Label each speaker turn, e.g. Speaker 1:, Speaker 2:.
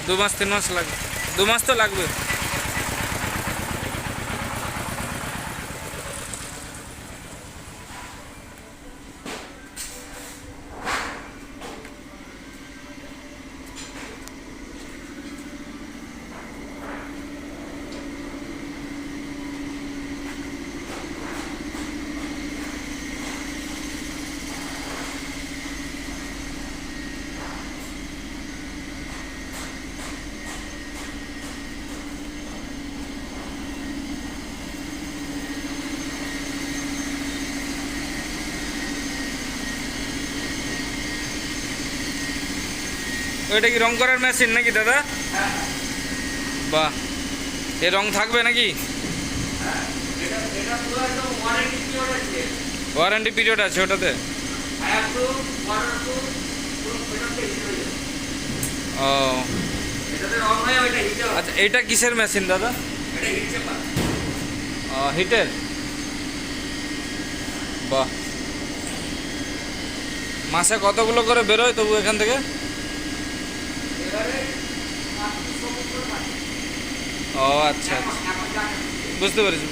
Speaker 1: 2 মাস 3 মাস লাগবে, 2 মাস তো লাগবে। ওইটা কি রং করার মেশিন নাকি দাদা? বাহ, এ রং থাকবে নাকি? ওয়ারেন্টি পিরিয়ড আছে ওটাতে? ও আচ্ছা, এইটা কিসের মেশিন দাদা? হিটের? বাহ, মাসে কতগুলো করে বেরোয় তবু এখান থেকে? ও আচ্ছা আচ্ছা, বুঝতে পেরেছি।